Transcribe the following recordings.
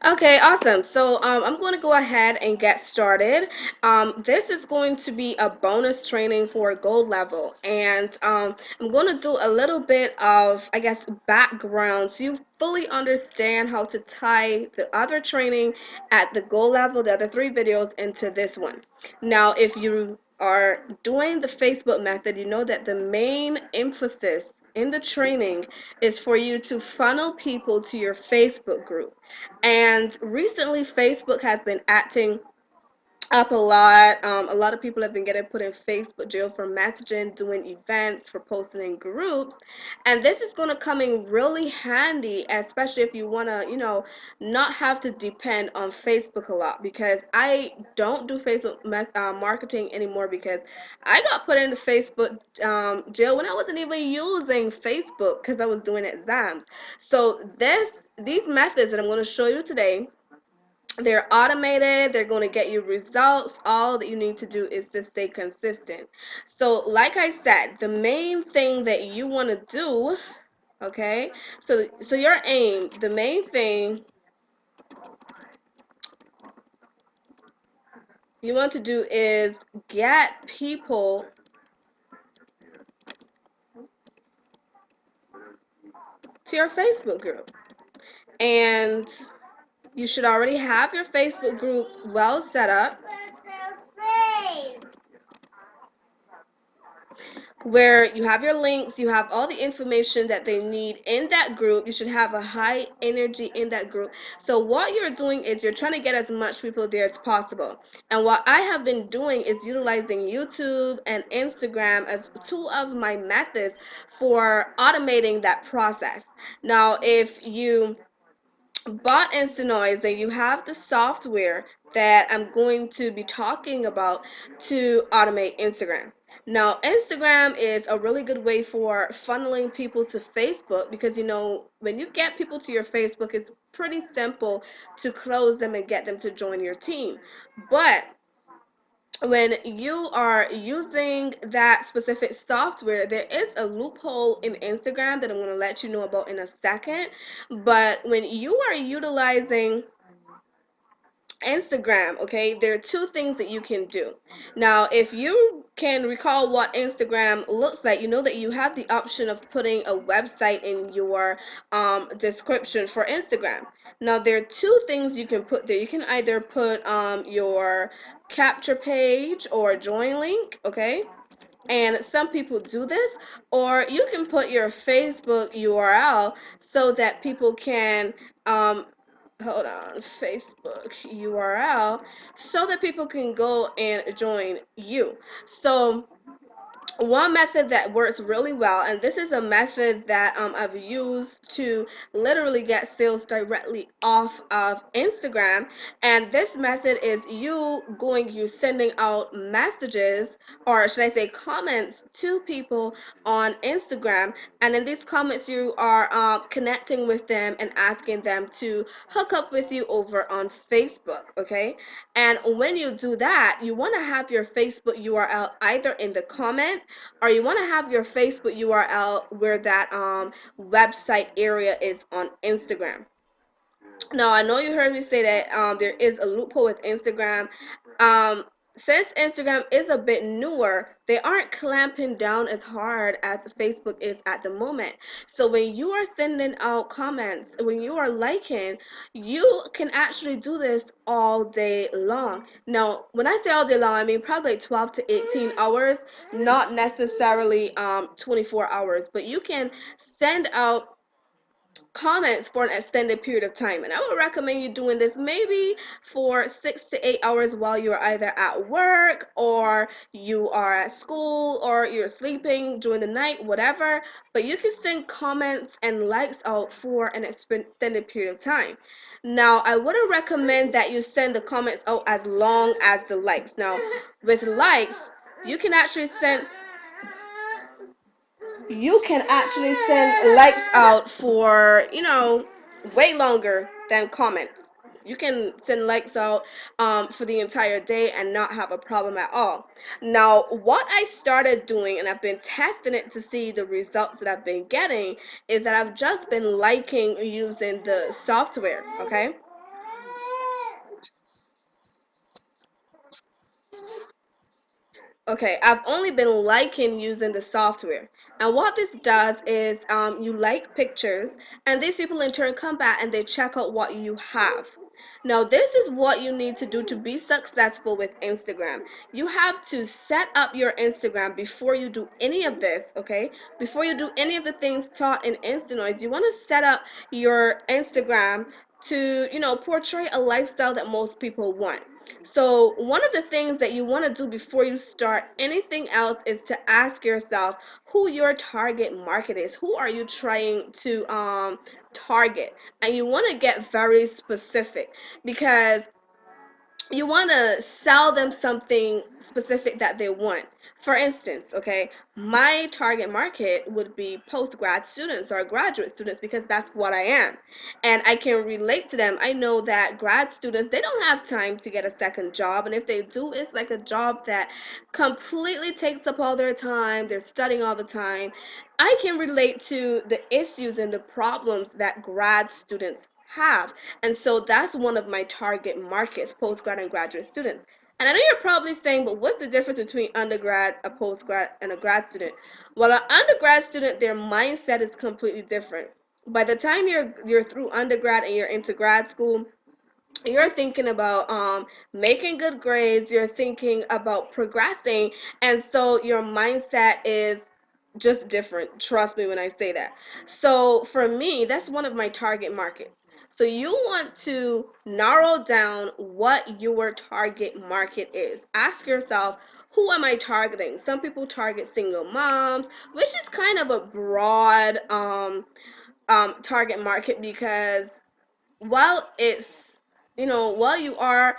Okay, awesome. So I'm going to go ahead and get started. This is going to be a bonus training for gold level, and I'm going to do a little bit of, I guess, background so you fully understand how to tie the other training at the gold level, the other three videos, into this one. Now, if you are doing the Facebook method, you know that the main emphasis in the training is for you to funnel people to your Facebook group. And recently, Facebook has been acting up a lot. A lot of people have been getting put in Facebook jail for messaging, doing events, for posting in groups. And this is going to come in really handy, especially if you want to, not have to depend on Facebook a lot. Because I don't do Facebook marketing anymore because I got put into Facebook jail when I wasn't even using Facebook because I was doing exams. So these methods that I'm going to show you today, they're automated. They're going to get you results. All that you need to do is to stay consistent. So like I said, the main thing that you want to do, okay, so your aim, the main thing you want to do is get people to your Facebook group. And you should already have your Facebook group well set up, where you have your links, you have all the information that they need in that group. You should have a high energy in that group. So what you're doing is you're trying to get as much people there as possible. And what I have been doing is utilizing YouTube and Instagram as two of my methods for automating that process. Now, if you bought Instanoise, then you have the software that I'm going to be talking about to automate Instagram. Now, Instagram is a really good way for funneling people to Facebook because, when you get people to your Facebook, it's pretty simple to close them and get them to join your team. But when you are using that specific software, there is a loophole in Instagram that I'm going to let you know about in a second. But when you are utilizing Instagram, okay, there are two things that you can do. Now, if you can recall what Instagram looks like, you know that you have the option of putting a website in your description for Instagram. Now, there are two things you can put there. You can either put your capture page or join link, okay? And some people do this, or you can put your Facebook URL so that people can hold on, Facebook URL so that people can go and join you. So one method that works really well, and this is a method that I've used to literally get sales directly off of Instagram, and this method is you sending out messages, or should I say comments, to people on Instagram, and in these comments you are connecting with them and asking them to hook up with you over on Facebook, okay? And when you do that, you want to have your Facebook URL either in the comment, or you want to have your Facebook URL where that website area is on Instagram. Now, I know you heard me say that there is a loophole with Instagram. Um, since Instagram is a bit newer, they aren't clamping down as hard as Facebook is at the moment. So when you are sending out comments, when you are liking, you can actually do this all day long. Now, when I say all day long, I mean probably like 12 to 18 hours, not necessarily 24 hours, but you can send out comments for an extended period of time. And I would recommend you doing this maybe for 6 to 8 hours while you're either at work, or you are at school, or you're sleeping during the night, whatever. But you can send comments and likes out for an extended period of time. Now, I wouldn't recommend that you send the comments out as long as the likes. Now, with likes, you can actually send likes out for, way longer than comments. You can send likes out for the entire day and not have a problem at all. Now, what I started doing, and I've been testing it to see the results that I've been getting, is that I've just been liking using the software, okay? Okay, I've only been liking using the software. And what this does is you like pictures, and these people in turn come back and they check out what you have. Now, this is what you need to do to be successful with Instagram. You have to set up your Instagram before you do any of this, okay? Before you do any of the things taught in InstaNoise, you want to set up your Instagram to, portray a lifestyle that most people want. So, one of the things that you want to do before you start anything else is to ask yourself who your target market is. Who are you trying to target? And you want to get very specific because you want to sell them something specific that they want. For instance, okay, my target market would be post grad students or graduate students because that's what I am. And I can relate to them. I know that grad students, they don't have time to get a second job. And if they do, it's like a job that completely takes up all their time. They're studying all the time. I can relate to the issues and the problems that grad students have. And so that's one of my target markets, postgrad and graduate students. And I know you're probably saying, but what's the difference between undergrad, a postgrad, and a grad student? Well, an undergrad student, their mindset is completely different. By the time you're through undergrad and you're into grad school, you're thinking about making good grades, you're thinking about progressing, and so your mindset is just different. Trust me when I say that. So for me, that's one of my target markets. So you want to narrow down what your target market is. Ask yourself, who am I targeting? Some people target single moms, which is kind of a broad target market because while it's while you are,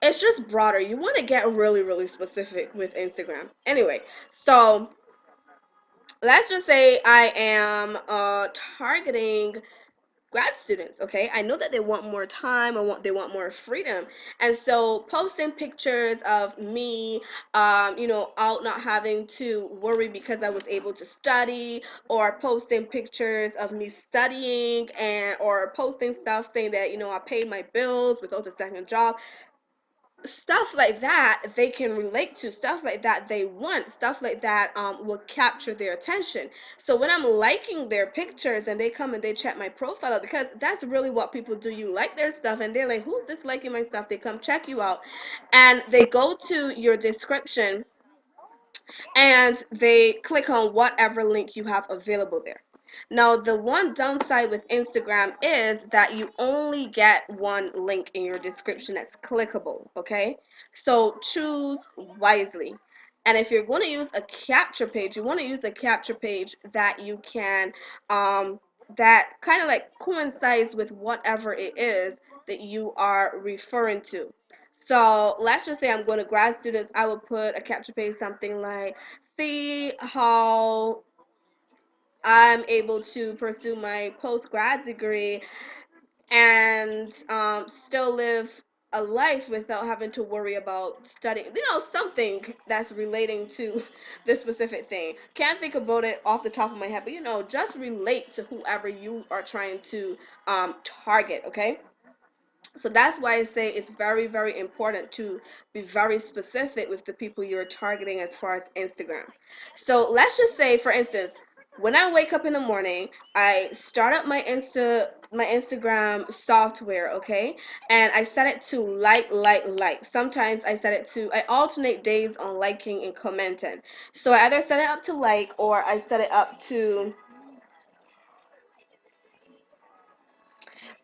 it's just broader. You want to get really, really specific with Instagram. Anyway, so let's just say I am targeting grad students. Okay, I know that they want more time, they want more freedom, and so posting pictures of me out not having to worry because I was able to study, or posting pictures of me studying, and or posting stuff saying that I paid my bills without a second job. Stuff like that they can relate to, stuff like that they want, stuff like that will capture their attention. So when I'm liking their pictures and they come and they check my profile out, because that's really what people do. You like their stuff and they're like, who's this liking my stuff? They come check you out and they go to your description and they click on whatever link you have available there. Now, the one downside with Instagram is that you only get one link in your description that's clickable, okay? So choose wisely. And if you're going to use a capture page, you want to use a capture page that you can, that kind of like coincides with whatever it is that you are referring to. So let's just say I'm going to grad students. I will put a capture page something like, see how I'm able to pursue my post grad degree and still live a life without having to worry about studying. Something that's relating to this specific thing. Can't think about it off the top of my head, but just relate to whoever you are trying to target, okay? So that's why I say it's very, very important to be very specific with the people you're targeting as far as Instagram. So let's just say, for instance, when I wake up in the morning, I start up my Instagram software, okay? And I set it to like. Sometimes I alternate days on liking and commenting. So I either set it up to like or I set it up to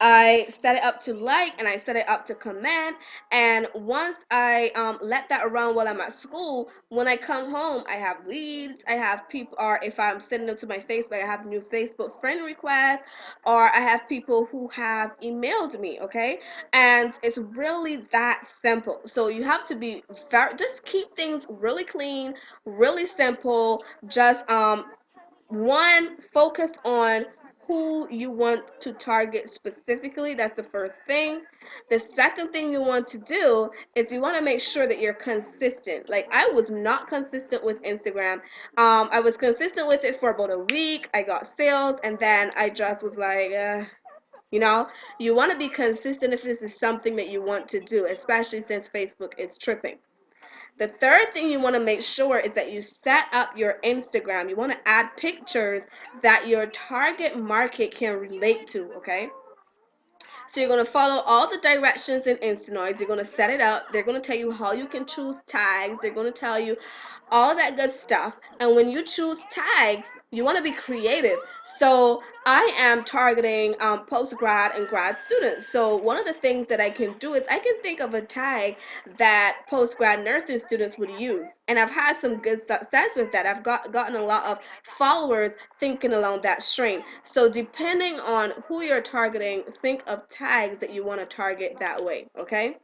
I set it up to like and I set it up to comment. And once I let that run while I'm at school, when I come home, I have leads, I have people, or if I'm sending them to my Facebook, I have new Facebook friend requests, or I have people who have emailed me, okay? And it's really that simple. So you have to be just keep things really clean, really simple, just one, focus on who you want to target specifically. That's the first thing. The second thing you want to do is you want to make sure that you're consistent. Like, I was not consistent with Instagram. I was consistent with it for about a week. I got sales, and then I just was like, you know, you want to be consistent if this is something that you want to do, especially since Facebook is tripping. The third thing you want to make sure is that you set up your Instagram. You want to add pictures that your target market can relate to, okay? So you're going to follow all the directions in Instanoids. You're going to set it up. They're going to tell you how you can choose tags. They're going to tell you all that good stuff. And when you choose tags, you want to be creative. So I am targeting post-grad and grad students. So one of the things that I can do is I can think of a tag that post-grad nursing students would use. And I've had some good success with that. I've gotten a lot of followers thinking along that string. So depending on who you're targeting, think of tags that you want to target that way, okay?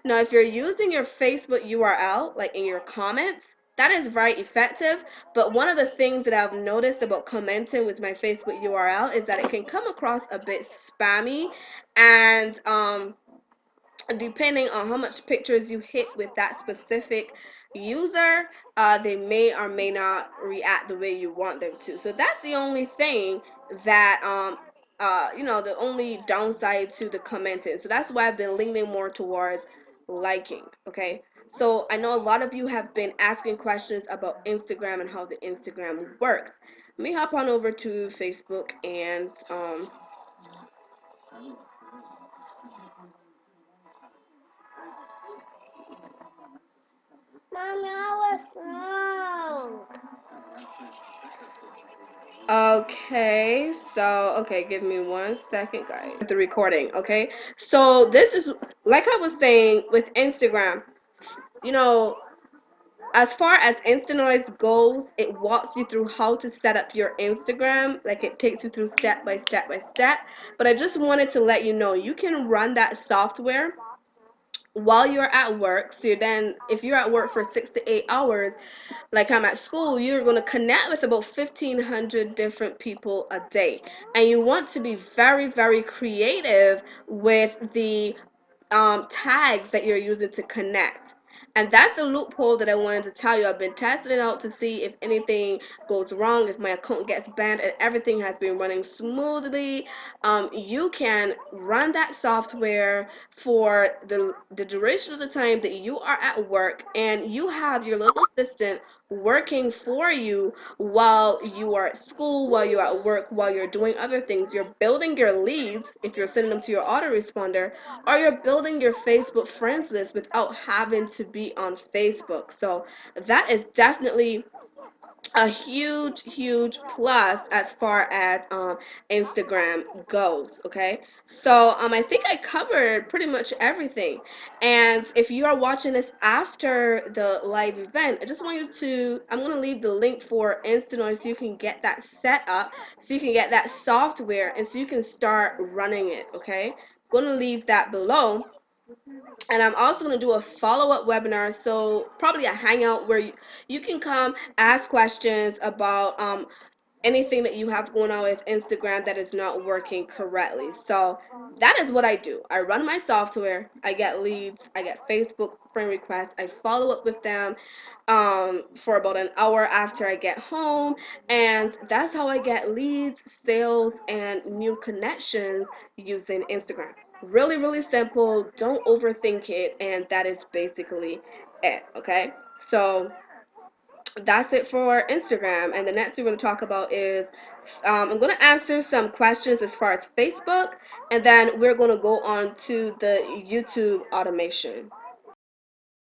Now, if you're using your Facebook URL, like in your comments, that is very effective, but one of the things that I've noticed about commenting with my Facebook URL is that it can come across a bit spammy, and depending on how much pictures you hit with that specific user, they may or may not react the way you want them to. So that's the only thing that the only downside to the commenting. So that's why I've been leaning more towards liking, okay? So I know a lot of you have been asking questions about Instagram and how the Instagram works. Let me hop on over to Facebook and Mommy, I was wrong. Okay, give me 1 second, guys. The recording, okay? So this is, like I was saying with Instagram, you know, as far as Instanoids goes, it walks you through how to set up your Instagram. Like, it takes you through step by step by step. But I just wanted to let you know, you can run that software while you're at work. So then, if you're at work for 6 to 8 hours, like I'm at school, you're going to connect with about 1,500 different people a day. And you want to be very, very creative with the tags that you're using to connect. And that's the loophole that I wanted to tell you. I've been testing it out to see if anything goes wrong, if my account gets banned, and everything has been running smoothly. You can run that software for the duration of the time that you are at work, and you have your little assistant working for you while you are at school, while you're at work, while you're doing other things. You're building your leads if you're sending them to your autoresponder, or you're building your Facebook friends list without having to be on Facebook. So that is definitely a huge, huge plus as far as Instagram goes. Okay, so I think I covered pretty much everything. And if you are watching this after the live event, I just want you to, I'm going to leave the link for Instanoid so you can get that set up, so you can get that software, and so you can start running it. Okay, I'm going to leave that below. And I'm also going to do a follow-up webinar, so probably a hangout where you can come ask questions about anything that you have going on with Instagram that is not working correctly. So that is what I do. I run my software, I get leads, I get Facebook friend requests, I follow up with them for about an hour after I get home, and that's how I get leads, sales, and new connections using Instagram. Really, really simple. Don't overthink it, and that is basically it, okay? So that's it for Instagram. And the next we're going to talk about is I'm going to answer some questions as far as Facebook, and then we're going to go on to the YouTube automation.